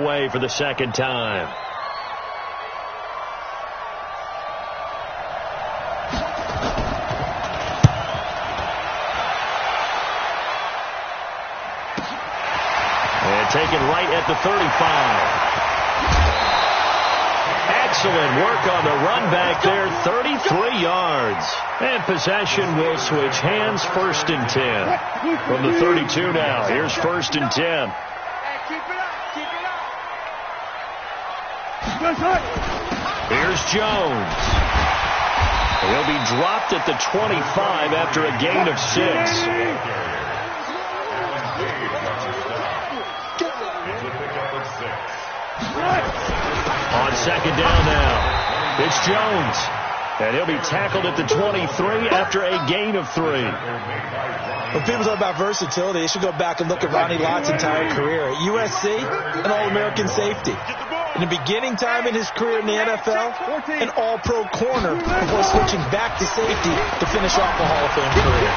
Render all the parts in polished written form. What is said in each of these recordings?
away for the second time. And taken right at the 35. Excellent work on the run back there, 33 yards. And possession will switch hands, 1st and 10. From the 32 now, here's 1st and 10. Hey, keep it up, keep it up. Here's Jones. He'll be dropped at the 25 after a gain of 6. On second down now, it's Jones. And he'll be tackled at the 23 after a gain of 3. When people talk about versatility, they should go back and look at Ronnie Lott's entire career. At USC, an All-American safety. In the beginning time in his career in the NFL, an All-Pro corner before switching back to safety to finish off a Hall of Fame career.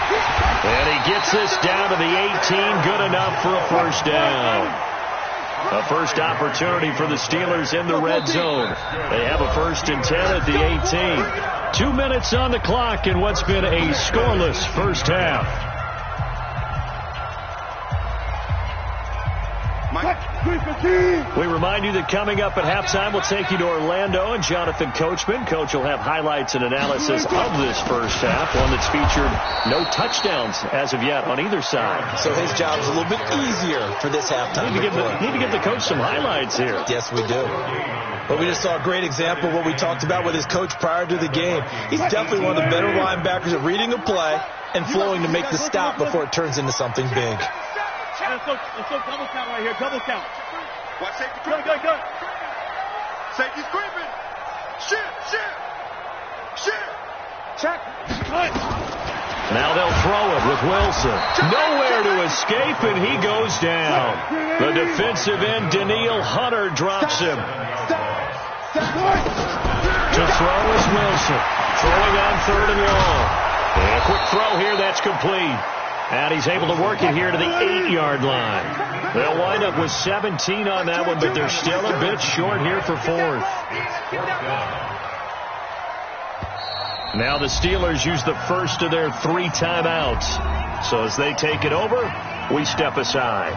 And he gets this down to the 18, good enough for a first down. A first opportunity for the Steelers in the red zone. They have a 1st and 10 at the 18. 2 minutes on the clock in what's been a scoreless first half. We remind you that coming up at halftime, we'll take you to Orlando and Jonathan Coachman. Coach will have highlights and analysis of this first half, one that's featured no touchdowns as of yet on either side. So his job's a little bit easier for this halftime. Need to give the coach some highlights here. Yes, we do. But we just saw a great example of what we talked about with his coach prior to the game. He's definitely one of the better linebackers at reading a play and flowing to make the stop before it turns into something big. Let's go double count right here, double count. Watch safety creeping. Go. Safety's creeping. Shit. Check. Cut. Now they'll throw it with Wilson. Nowhere to escape, and he goes down. The defensive end, Danielle Hunter, drops him. To throw is Wilson. Throwing on 3rd and long. And a quick throw here, that's complete. And he's able to work it here to the 8-yard line. They'll wind up with 17 on that one, but they're still a bit short here for 4th. Now the Steelers use the first of their 3 timeouts. So as they take it over, we step aside.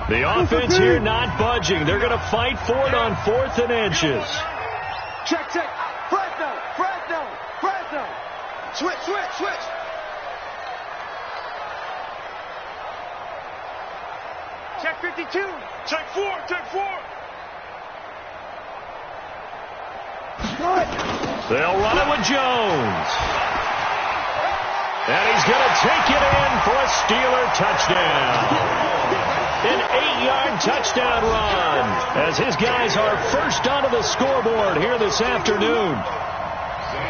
The offense here not budging. They're going to fight for it on 4th and inches. Check. Fresno. Switch. Check 52. Check 4. They'll run it with Jones. And he's going to take it in for a Steeler touchdown. An 8-yard touchdown run as his guys are first onto the scoreboard here this afternoon.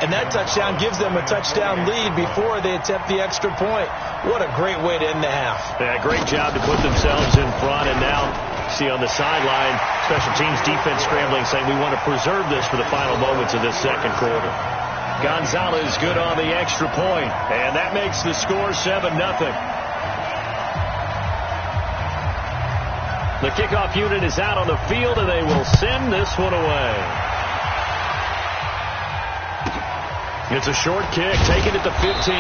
And that touchdown gives them a touchdown lead before they attempt the extra point. What a great way to end the half. Yeah, great job to put themselves in front. And now, see on the sideline, special teams defense scrambling, saying we want to preserve this for the final moments of this second quarter. Gonzalez good on the extra point, and that makes the score 7-0. The kickoff unit is out on the field, and they will send this one away. It's a short kick, taken at the 15.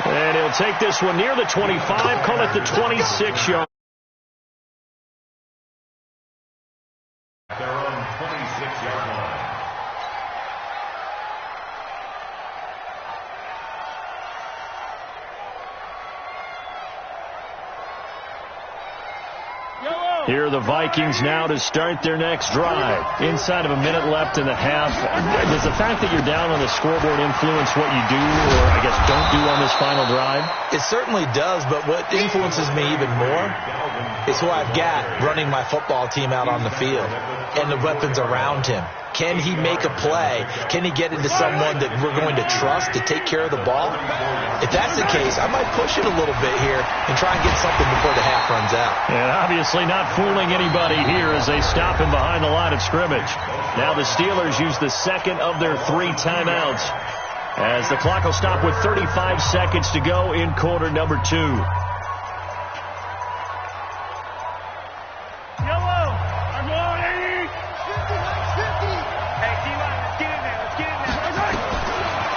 And he'll take this one near the 25, call it the 26-yard. Their own 26-yard line. Here are the Vikings now to start their next drive. Inside of a minute left in the half. Does the fact that you're down on the scoreboard influence what you do, or I guess don't do on this final drive? It certainly does, but what influences me even more is who I've got running my football team out on the field and the weapons around him. Can he make a play? Can he get into someone that we're going to trust to take care of the ball? If that's the case, I might push it a little bit here and try and get something before the half runs out. And obviously not fooling anybody here as they stop him behind the line of scrimmage. Now the Steelers use the second of their 3 timeouts. as the clock will stop with 35 seconds to go in quarter number 2.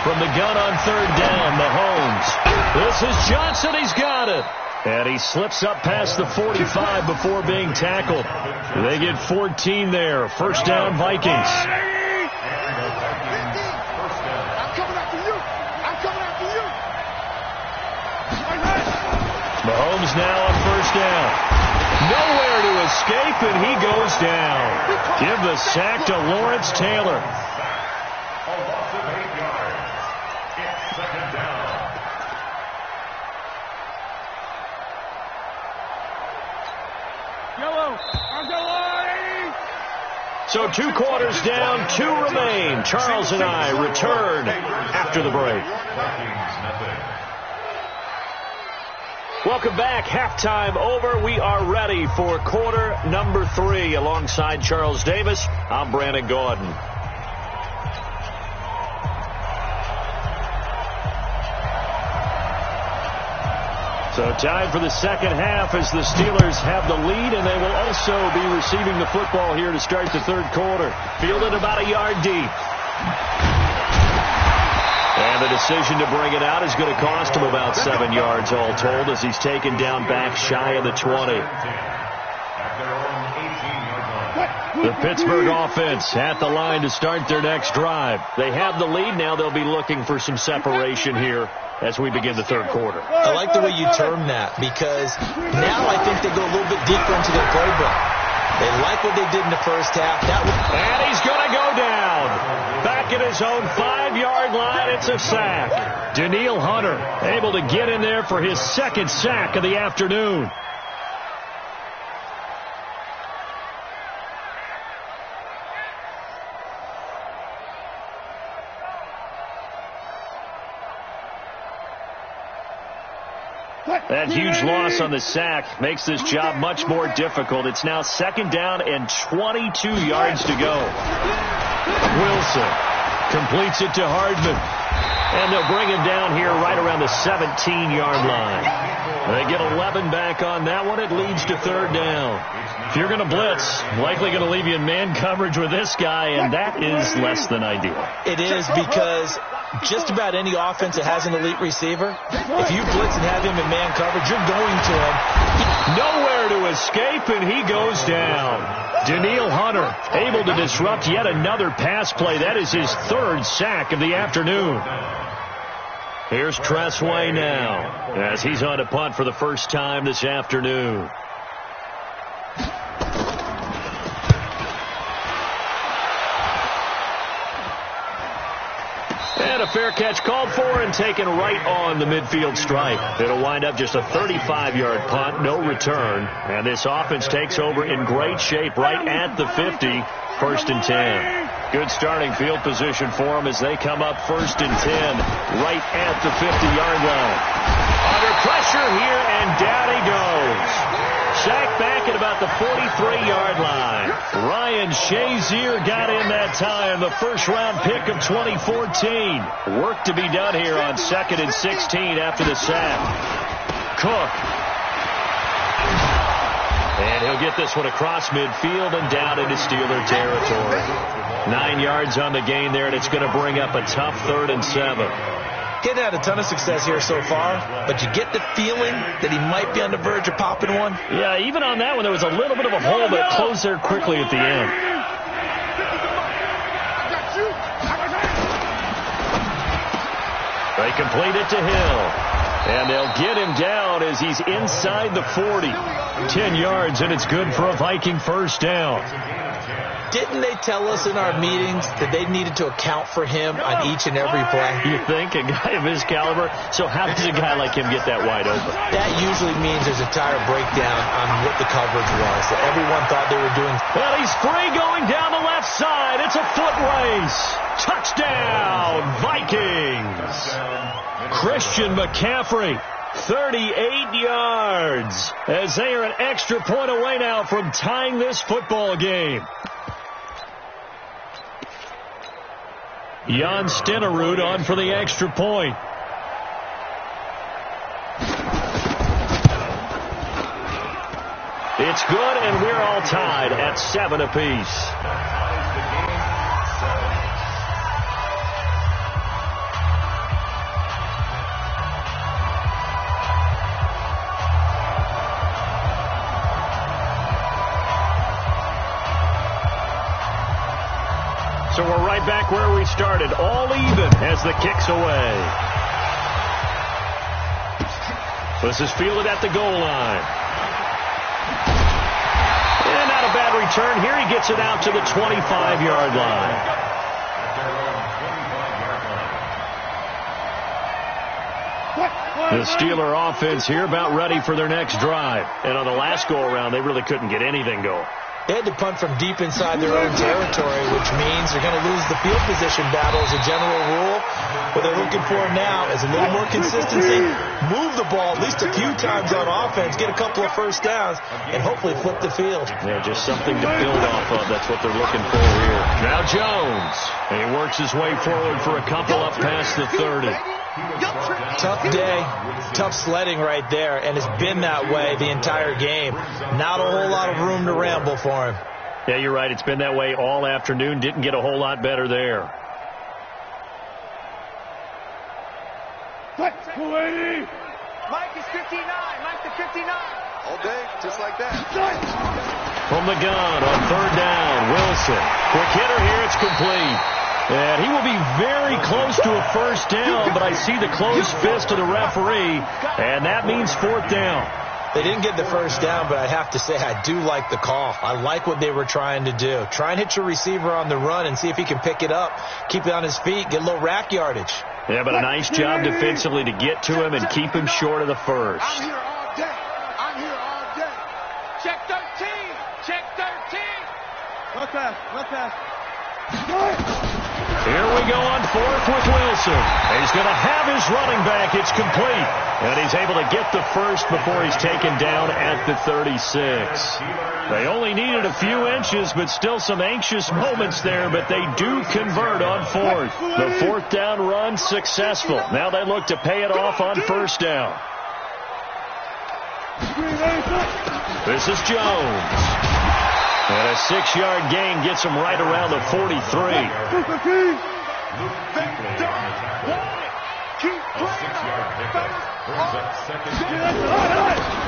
From the gun on third down, Mahomes. This is Johnson. He's got it. And he slips up past the 45 before being tackled. They get 14 there. First down, Vikings. I'm coming after you. I'm coming after you. Mahomes now on first down. Nowhere to escape, and he goes down. Give the sack to Lawrence Taylor. A loss of 8 yards. It's second down. So 2 quarters down, 2 remain. Charles and I return after the break. Welcome back. Halftime over. We are ready for quarter number 3. Alongside Charles Davis, I'm Brandon Gordon. So time for the second half as the Steelers have the lead, and they will also be receiving the football here to start the third quarter. Fielded about a yard deep. And the decision to bring it out is going to cost him about 7 yards all told as he's taken down back shy of the 20. The Pittsburgh offense at the line to start their next drive. They have the lead. Now they'll be looking for some separation here as we begin the third quarter. I like the way you term that, because now I think they go a little bit deeper into their playbook. They like what they did in the first half. And he's going to go down. Back at his own 5-yard line, it's a sack. Danielle Hunter able to get in there for his second sack of the afternoon. That huge loss on the sack makes this job much more difficult. It's now second down and 22 yards to go. Wilson completes it to Hardman. And they'll bring him down here right around the 17-yard line. They get 11 back on that one. It leads to third down. If you're going to blitz, likely going to leave you in man coverage with this guy, and that is less than ideal. It is, because just about any offense that has an elite receiver, if you blitz and have him in man coverage, you're going to him. Nowhere to escape, and he goes down. Danielle Hunter able to disrupt yet another pass play. That is his third sack of the afternoon. Here's Tressway now as he's on a punt for the first time this afternoon. And a fair catch called for and taken right on the midfield stripe. It'll wind up just a 35-yard punt, no return. And this offense takes over in great shape right at the 50, first and 10. Good starting field position for them as they come up first and 10 right at the 50-yard line. Under pressure here, and down he goes. Sacked back at about the 43-yard line. Ryan Shazier got in that time, the first-round pick of 2014. Work to be done here on 2nd and 16 after the sack. Cook. And he'll get this one across midfield and down into Steeler territory. 9 yards on the gain there, and it's going to bring up a tough 3rd and 7. He's had a ton of success here so far, but you get the feeling that he might be on the verge of popping one. Yeah, even on that one, there was a little bit of a hole that closed there quickly at the end. They complete it to Hill. And they'll get him down as he's inside the 40. 10 yards, and it's good for a Viking first down. Didn't they tell us in our meetings that they needed to account for him on each and every play? You think? A guy of his caliber? So how does a guy like him get that wide open? That usually means there's a tire breakdown on what the coverage was. That everyone thought they were doing. Well, he's free going down the left side. It's a foot race. Touchdown, Vikings. Christian McCaffrey, 38 yards, as they are an extra point away now from tying this football game. Jan Stenerud on for the extra point. It's good, and we're all tied at 7 apiece. So we're right back where we started, all even as the kick's away. This is fielded at the goal line. And not a bad return here. He gets it out to the 25-yard line. The Steeler offense here about ready for their next drive. And on the last go-around, they really couldn't get anything going. They had to punt from deep inside their own territory, which means they're going to lose the field position battle as a general rule. What they're looking for now is a little more consistency, move the ball at least a few times on offense, get a couple of first downs, and hopefully flip the field. Yeah, just something to build off of. That's what they're looking for here. Now Jones. And he works his way forward for a couple up past the 30. Tough day, tough sledding right there, and it's been that way the entire game. Not a whole lot of room to ramble for him. Yeah, you're right. It's been that way all afternoon. Didn't get a whole lot better there. Mike is 59. Mike to 59. All day, just like that. From the gun on third down, Wilson. Quick hitter here. It's complete. And he will be very close to a first down, but I see the closed fist of the referee, and that means fourth down. They didn't get the first down, but I have to say I do like the call. I like what they were trying to do. Try and hit your receiver on the run and see if he can pick it up, keep it on his feet, get a little rack yardage. Yeah, but a nice job defensively to get to him and keep him short of the first. I'm here all day. I'm here all day. Check 13. Check 13. One pass. Here we go on fourth with Wilson. He's going to have his running back. It's complete. And he's able to get the first before he's taken down at the 36. They only needed a few inches, but still some anxious moments there, but they do convert on fourth. The fourth down run successful. Now they look to pay it off on first down. This is Jones. And a 6-yard gain gets him right around the 43.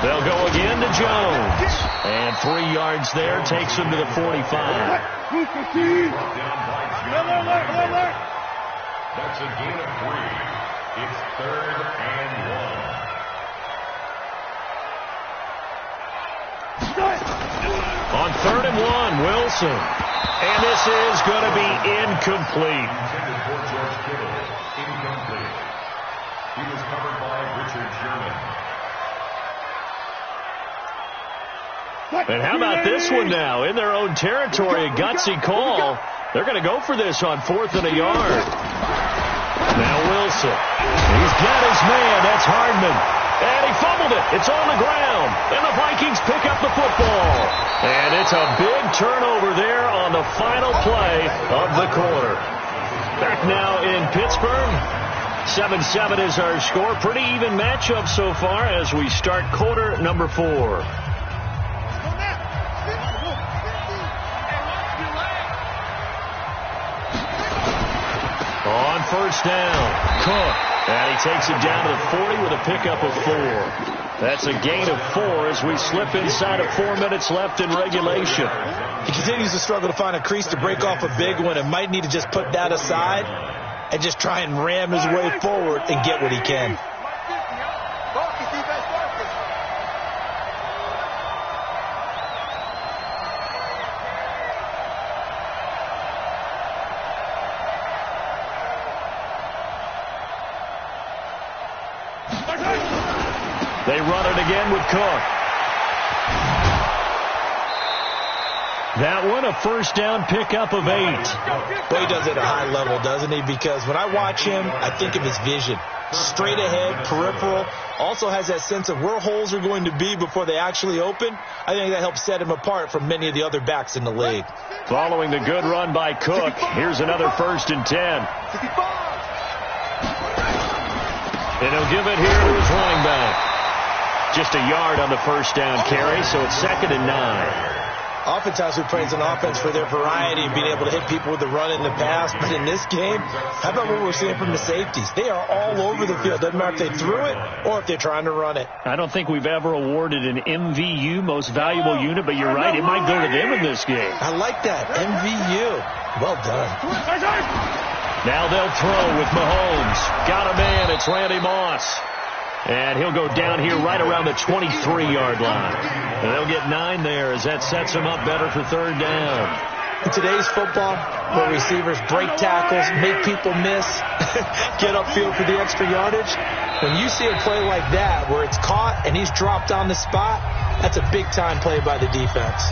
They'll go again to Jones. And 3 yards there takes him to the 45. That's a gain of 3. It's 3rd and 1. On 3rd and 1, Wilson. And this is going to be incomplete. Intended for George Kittle. Incomplete. He was covered by Richard Sherman. And how about this one now? In their own territory, a gutsy call. They're going to go for this on 4th and a yard. Now Wilson. He's got his man. That's Hardman. And he fumbled it. It's on the ground. And the Vikings pick up the football. And it's a big turnover there on the final play of the quarter. Back now in Pittsburgh. 7-7 is our score. Pretty even matchup so far as we start quarter number 4. On first down, Cook. And he takes it down to the 40 with a pickup of 4. That's a gain of 4 as we slip inside of 4 minutes left in regulation. He continues to struggle to find a crease to break off a big one and might need to just put that aside and just try and ram his way forward and get what he can. They run it again with Cook. That one, a first down pickup of 8. Well, he does it at a high level, doesn't he? Because when I watch him, I think of his vision. Straight ahead, peripheral. Also has that sense of where holes are going to be before they actually open. I think that helps set him apart from many of the other backs in the league. Following the good run by Cook, here's another 1st and 10. And he'll give it here to his running back. Just a yard on the first down carry, so it's 2nd and 9. Oftentimes we praise an offense for their variety and being able to hit people with the run in the pass. But in this game, how about what we're seeing from the safeties? They are all over the field. Doesn't matter if they threw it or if they're trying to run it. I don't think we've ever awarded an MVU, most valuable unit, but you're right. It might go to them in this game. I like that. MVU. Well done. Now they'll throw with Mahomes. Got a man. It's Randy Moss. And he'll go down here right around the 23-yard line. And they'll get 9 there as that sets him up better for 3rd down. In today's football, where receivers break tackles, make people miss, get upfield for the extra yardage, when you see a play like that where it's caught and he's dropped on the spot, that's a big-time play by the defense.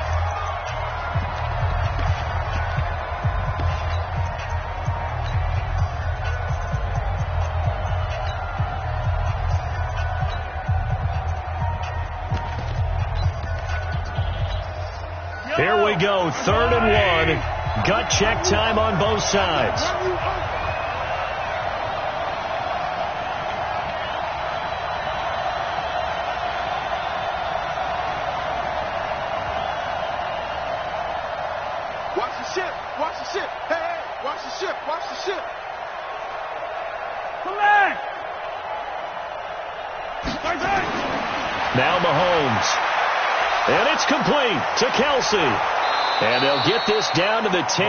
Here we go, 3rd and 1. Gut check time on both sides. Watch the ship. Watch the ship. Hey, hey, watch the ship. Watch the ship. Collect. Now Mahomes. And it's complete to Kelsey. And they'll get this down to the 10.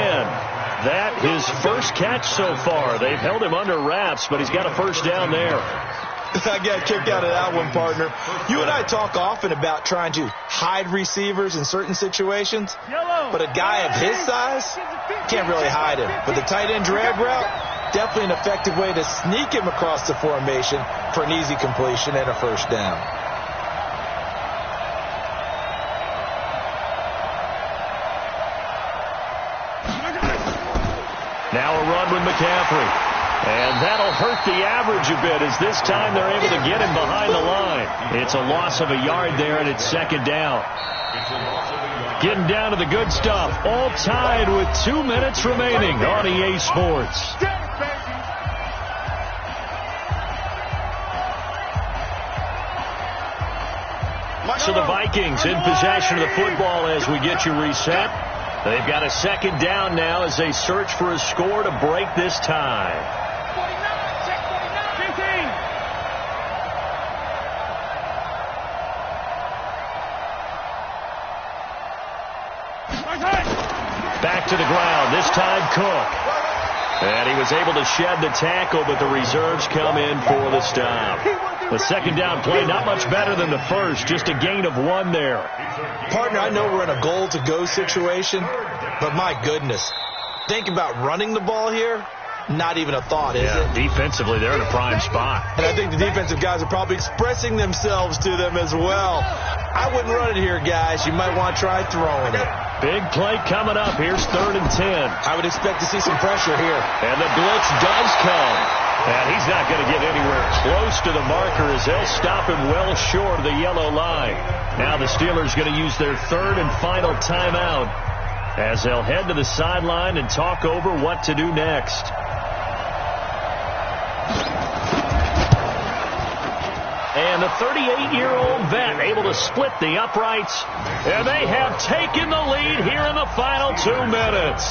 That his first catch so far. They've held him under wraps, but he's got a first down there. I got kicked out of that one, partner. You and I talk often about trying to hide receivers in certain situations, but a guy of his size can't really hide him. But the tight end drag route, definitely an effective way to sneak him across the formation for an easy completion and a first down. Now a run with McCaffrey. And that'll hurt the average a bit as this time they're able to get him behind the line. It's a loss of a yard there, and it's 2nd down. Getting down to the good stuff. All tied with 2 minutes remaining on EA Sports. So the Vikings in possession of the football as we get you reset. They've got a 2nd down now as they search for a score to break this tie. 49, Back to the ground, this time Cook. And he was able to shed the tackle, but the reserves come in for the stop. The 2nd down play, not much better than the first, just a gain of 1 there. Partner, I know we're in a goal-to-go situation, but my goodness, think about running the ball here. Not even a thought, is it? Defensively, they're in a prime spot. And I think the defensive guys are probably expressing themselves to them as well. I wouldn't run it here, guys. You might want to try throwing it. Big play coming up. Here's 3rd and 10. I would expect to see some pressure here. And the blitz does come. And he's not going to get anywhere close to the marker as they'll stop him well short of the yellow line. Now the Steelers going to use their 3rd and final timeout as they'll head to the sideline and talk over what to do next. And the 38-year-old vet able to split the uprights. And they have taken the lead here in the final 2 minutes.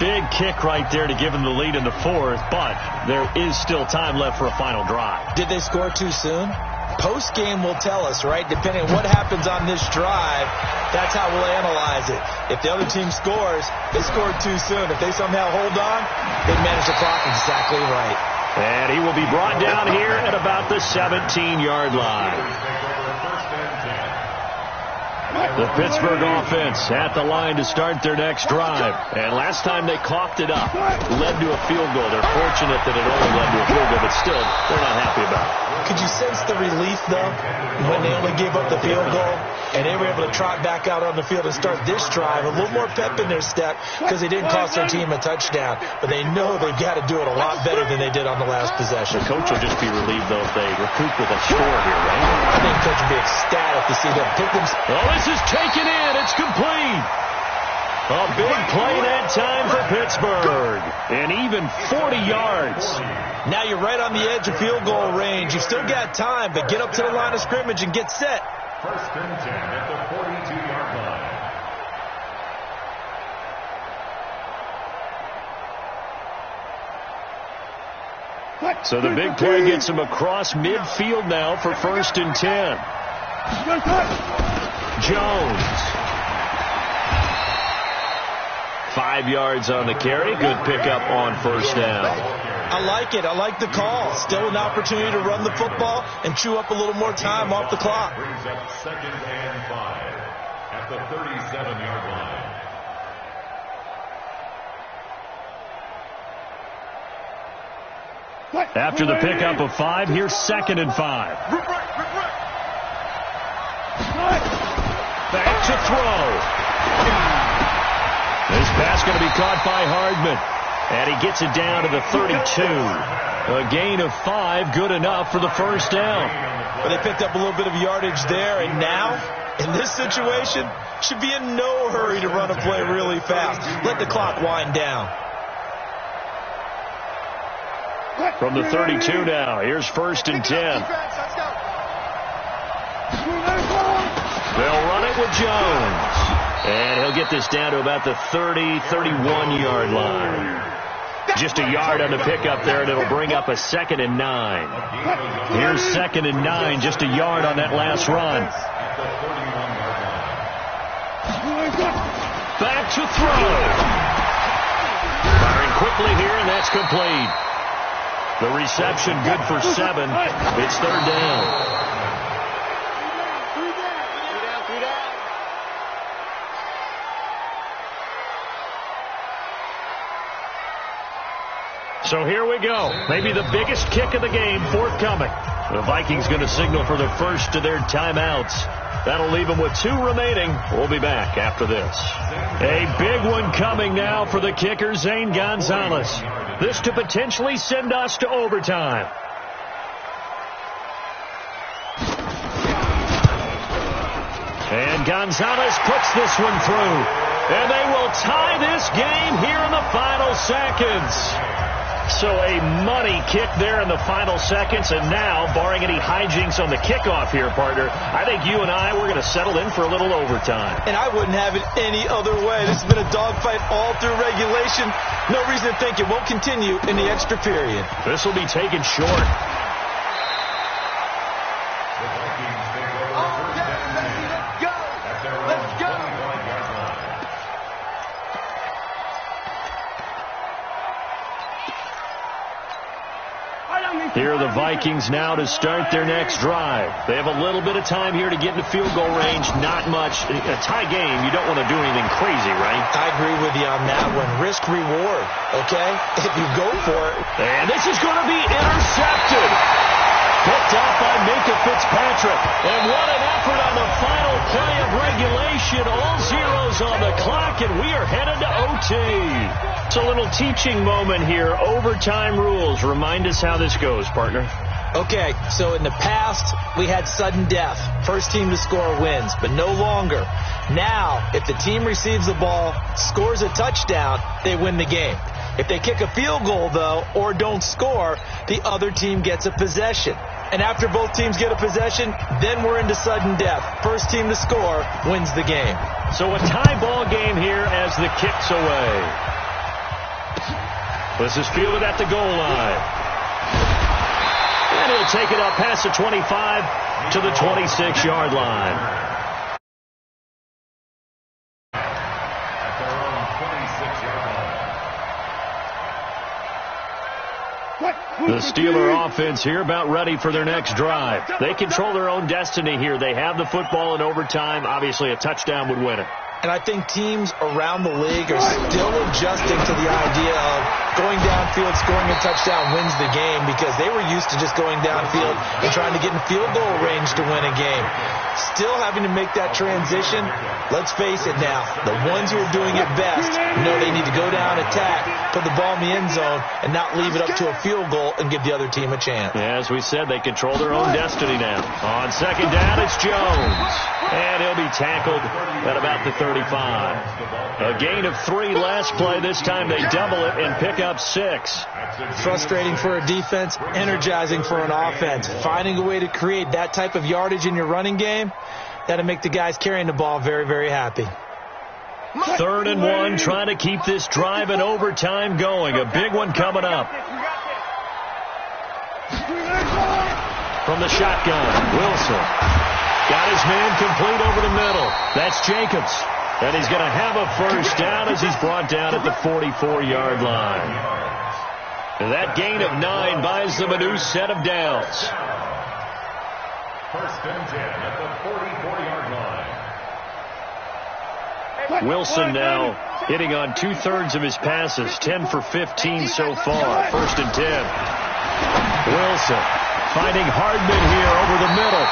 Big kick right there to give them the lead in the 4th, but there is still time left for a final drive. Did they score too soon? Post-game will tell us, right? Depending on what happens on this drive, that's how we'll analyze it. If the other team scores, they scored too soon. If they somehow hold on, they manage the clock exactly right. And he will be brought down here at about the 17-yard line. The Pittsburgh offense at the line to start their next drive. And last time they coughed it up, led to a field goal. They're fortunate that it only led to a field goal, but still, they're not happy about it. Could you sense the relief, though, when they only gave up the field goal and they were able to trot back out on the field and start this drive? A little more pep in their step because they didn't cost their team a touchdown, but they know they've got to do it a lot better than they did on the last possession. The coach will just be relieved, though, if they recoup with a score here, right? I think coach will be ecstatic to see them pick them. Oh, this is taken in. It's complete. A big play that time for Pittsburgh. And even 40 yards. Now you're right on the edge of field goal range. You've still got time, but get up to the line of scrimmage and get set. First and 10 at the 42-yard line. So the big play gets him across midfield now for first and 10. Jones. 5 yards on the carry. Good pickup on first down. I like it. I like the call. Still an opportunity to run the football and chew up a little more time off the clock. Brings up second and 5 at the 37-yard line. After the pickup of 5, here's second and 5. Back to throw. This pass going to be caught by Hardman. And he gets it down to the 32. A gain of 5, good enough for the first down. But they picked up a little bit of yardage there, and now, in this situation, should be in no hurry to run a play really fast. Let the clock wind down. From the 32 now, here's first and 10. They'll run it with Jones. And he'll get this down to about the 31-yard line. Just a yard on the pickup there, and it'll bring up a second and 9. Here's second and 9, just a yard on that last run. Back to throw. Firing quickly here, and that's complete. The reception good for 7. It's third down. So here we go. Maybe the biggest kick of the game forthcoming. The Vikings going to signal for the first of their timeouts. That'll leave them with 2 remaining. We'll be back after this. A big one coming now for the kicker, Zane Gonzalez. This to potentially send us to overtime. And Gonzalez puts this one through. And they will tie this game here in the final seconds. So a money kick there in the final seconds, and now, barring any hijinks on the kickoff here, partner, I think you and I, we're going to settle in for a little overtime. And I wouldn't have it any other way. This has been a dogfight all through regulation. No reason to think it won't continue in the extra period. This will be taken short. Here are the Vikings now to start their next drive. They have a little bit of time here to get into field goal range. Not much. A tie game, you don't want to do anything crazy, right? I agree with you on that one. Risk reward, okay? If you go for it. And this is going to be intercepted. Picked off by Minka Fitzpatrick. And what an effort on the final play of regulation. All zeros on the clock, and we are headed to OT. It's a little teaching moment here. Overtime rules. Remind us how this goes, partner. Okay, so in the past, we had sudden death. First team to score wins, but no longer. Now, if the team receives the ball, scores a touchdown, they win the game. If they kick a field goal, though, or don't score, the other team gets a possession. And after both teams get a possession, then we're into sudden death. First team to score wins the game. So a tie ball game here as the kick's away. This is fielded at the goal line. And he'll take it up past the 25 to the 26-yard line. At their own 26-yard line. The Steeler offense here about ready for their next drive. They control their own destiny here. They have the football in overtime. Obviously, a touchdown would win it. And I think teams around the league are still adjusting to the idea of going downfield, scoring a touchdown wins the game, because they were used to just going downfield and trying to get in field goal range to win a game. Still having to make that transition. Let's face it now, the ones who are doing it best know they need to go down, attack, put the ball in the end zone, and not leave it up to a field goal and give the other team a chance. Yeah, as we said, they control their own destiny now. On second down, it's Jones. And he'll be tackled at about the 35. A gain of 3 last play. This time they double it and pick up 6. Frustrating for a defense, energizing for an offense. Finding a way to create that type of yardage in your running game, that'll make the guys carrying the ball very, very happy. 3rd and 1, trying to keep this drive in overtime going. A big one coming up. From the shotgun, Wilson. Got his man complete over the middle. That's Jacobs. And he's going to have a first down as he's brought down at the 44-yard line. And that gain of 9 buys them a new set of downs. 1st and 10 at the 44-yard line. Wilson now hitting on 2/3 of his passes, 10 for 15 so far. 1st and 10. Wilson finding Hardman here over the middle.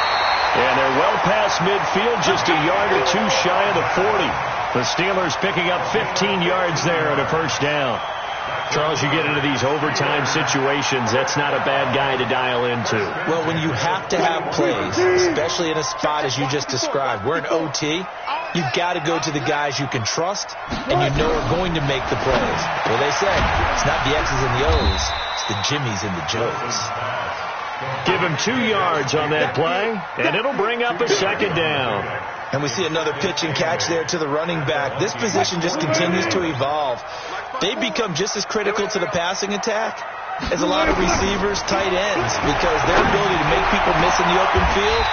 And they're well past midfield, just a yard or 2 shy of the 40. The Steelers picking up 15 yards there at a first down. Charles, you get into these overtime situations, that's not a bad guy to dial into. Well, when you have to have plays, especially in a spot as you just described, we're in OT, you've got to go to the guys you can trust and you know are going to make the plays. Well, they say it's not the X's and the O's, it's the Jimmies and the Joes. Give him 2 yards on that play, and it'll bring up a second down. And we see another pitch and catch there to the running back. This position just continues to evolve. They've become just as critical to the passing attack as a lot of receivers, tight ends, because their ability to make people miss in the open field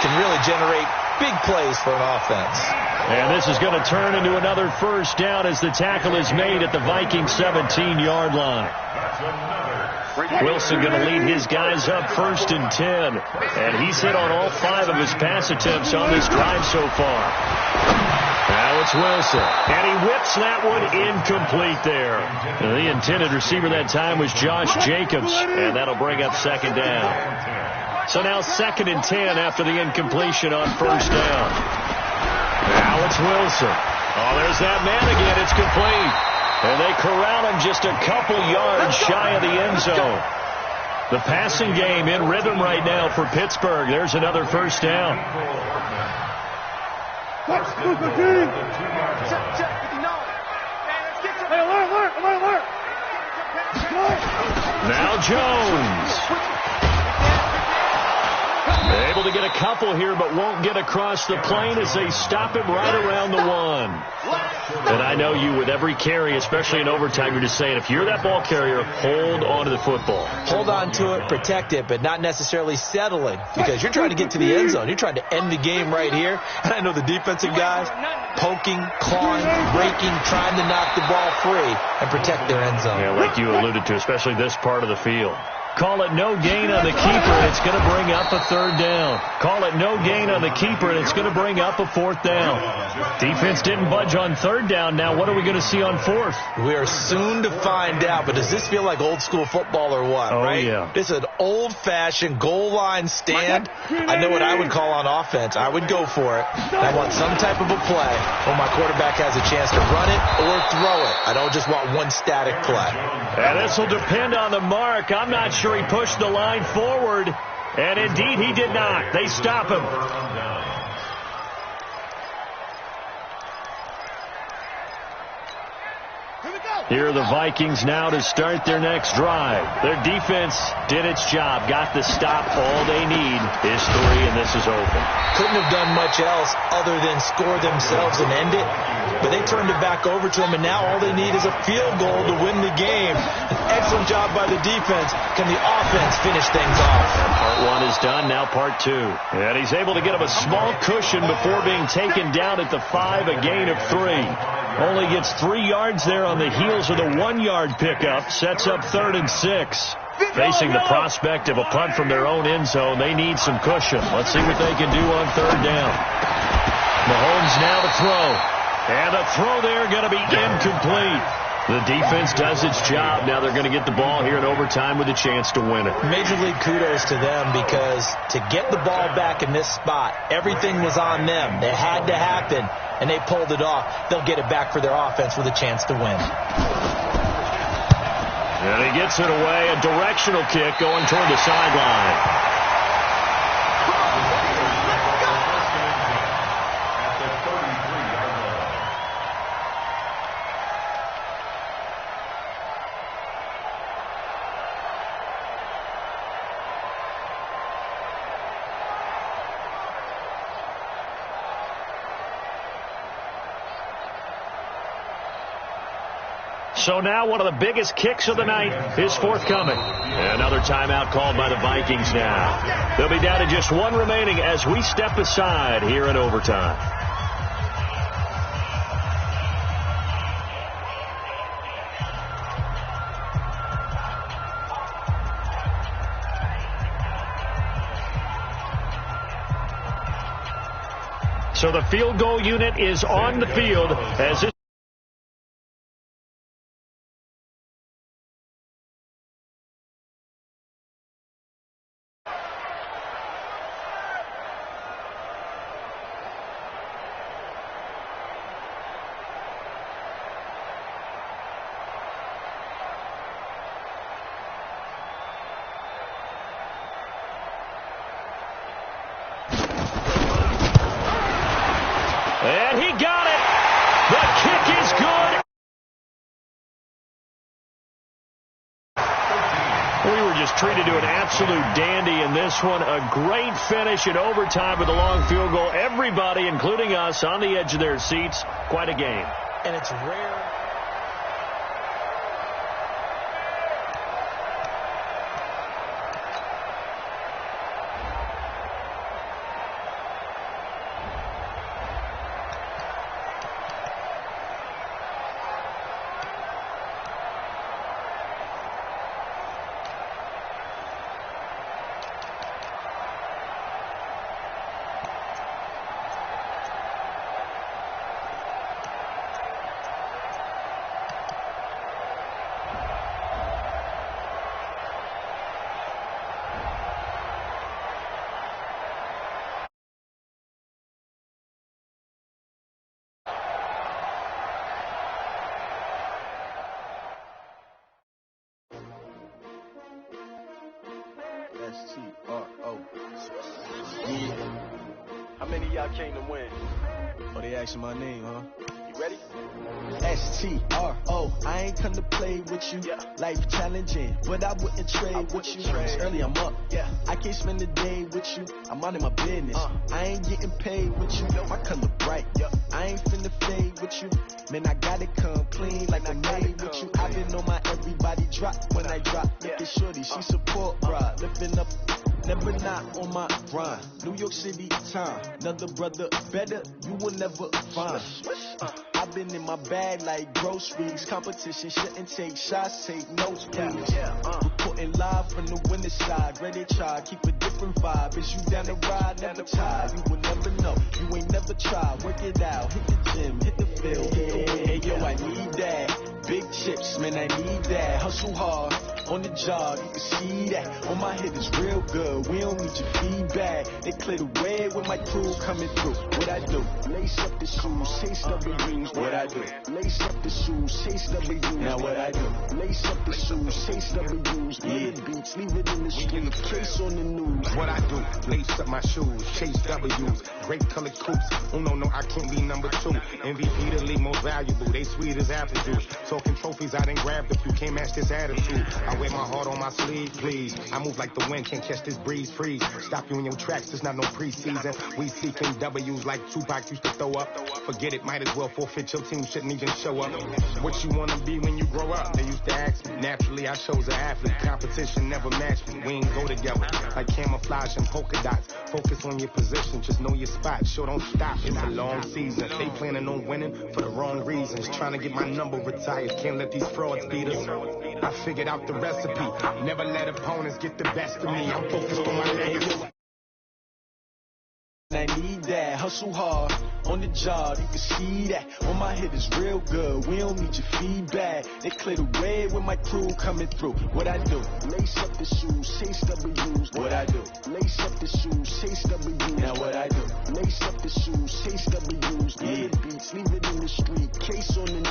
can really generate big plays for an offense. And this is going to turn into another first down as the tackle is made at the Vikings 17-yard line. Wilson going to lead his guys up 1st and 10. And he's hit on all 5 of his pass attempts on this drive so far. Now it's Wilson. And he whips that one incomplete there. The intended receiver that time was Josh Jacobs. And that'll bring up 2nd down. So now 2nd and 10 after the incompletion on 1st down. Now it's Wilson. Oh, there's that man again. It's complete. And they corral him just a couple yards shy of the end zone. The passing game in rhythm right now for Pittsburgh. There's another first down. Now Jones. They're able to get a couple here, but won't get across the plane as they stop him right around the 1. And I know you, with every carry, especially in overtime, you're just saying, if you're that ball carrier, hold on to the football. Hold on to it, protect it, but not necessarily settling, because you're trying to get to the end zone. You're trying to end the game right here. And I know the defensive guys poking, clawing, raking, trying to knock the ball free and protect their end zone. Yeah, like you alluded to, especially this part of the field. Call it no gain on the keeper, and it's going to bring up a 3rd down. Call it no gain on the keeper, and it's going to bring up a 4th down. Defense didn't budge on 3rd down. Now what are we going to see on 4th? We are soon to find out, but does this feel like old school football or what, right? Yeah. It's an old-fashioned goal line stand. I know what I would call on offense. I would go for it. I want some type of a play where my quarterback has a chance to run it or throw it. I don't just want one static play. And this will depend on the mark. I'm not sure he pushed the line forward, and indeed he did not. They stop him. Here are the Vikings now to start their next drive. Their defense did its job, got the stop. All they need is 3, and this is over. Couldn't have done much else other than score themselves and end it. But they turned it back over to them, and now all they need is a field goal to win the game. An excellent job by the defense. Can the offense finish things off? Part 1 is done, now part 2. And he's able to get him a small cushion before being taken down at the 5, a gain of 3. Only gets 3 yards there on the heels of the 1-yard pickup. Sets up 3rd and 6. Facing the prospect of a punt from their own end zone, they need some cushion. Let's see what they can do on third down. Mahomes now to throw. And the throw there going to be incomplete. The defense does its job. Now they're going to get the ball here in overtime with a chance to win it. Major league kudos to them, because to get the ball back in this spot, everything was on them. It had to happen, and they pulled it off. They'll get it back for their offense with a chance to win. And he gets it away. A directional kick going toward the sideline. So now one of the biggest kicks of the night is forthcoming. Another timeout called by the Vikings now. They'll be down to just one remaining as we step aside here in overtime. So the field goal unit is on the field as this and he got it. The kick is good. We were just treated to an absolute dandy in this one. A great finish in overtime with a long field goal. Everybody, including us, on the edge of their seats. Quite a game. And it's rare. S-T-R-O. Yeah. How many of y'all came to win? Oh, they asking my name, huh? You ready? S-T-R-O. I ain't come to play with you. Yeah. Life challenging, but I wouldn't trade with you. It's early, I'm up. Yeah. I can't spend the day with you. I'm out of my business. I ain't getting paid with you. My color bright. Yeah. I ain't finna fade with you. Man, I gotta come clean like I made with you. I've been on my everybody drop when I drop. Look at shorty, she support, bruh. Lifting up, never not on my grind. New York City time, another brother better, you will never find. I've been in my bag like groceries. Competition shouldn't take shots, take notes, please. Reporting live from the winning side. Ready to try, keep a different vibe. Is you down the ride, never tired. You will never know, you ain't never tried. Work it out, hit the gym, hit the field. Hey, yo, I need that. Big chips, man, I need that. Hustle hard, on the job, you can see that. On my head is real good, we don't need your feedback. They clear the way with my crew coming through. What I do? Lace up the shoes, chase W's. What I do? Lace up the shoes, chase W's. Now what I do? Lace up the shoes, chase W's. Yeah, beats, leave it in the street, case on the news. What I do? Lace up my shoes, chase W's. Great colored coops. Oh no, I can't be number 2. MVP the league most valuable. They sweet as apple juice. Talking trophies, I done grabbed a few. Can't match this attitude. I wear my heart on my sleeve, please. I move like the wind, can't catch this breeze, freeze. Stop you in your tracks, there's not no preseason. We seeking W's like Tupac used to throw up. Forget it, might as well forfeit. Your team shouldn't even show up. What you wanna be when you grow up? They used to ask me. Naturally, I chose an athlete. Competition never matched me. We ain't go together like camouflage and polka dots. Focus on your position, just know your spot. Sure, don't stop. It's a long season. They planning on winning for the wrong reasons. Trying to get my number retired. Can't let these frauds beat us. I figured out the recipe. Never let opponents get the best of me. I'm focused on my legacy. I need that, hustle hard, on the job, you can see that, on my head is real good, we don't need your feedback, they clear the way with my crew coming through, what I do, lace up the shoes, chase W's, what I do, lace up the shoes, chase W's, now what I do, lace up the shoes, chase W's, yeah, beats, leave it in the street, case on the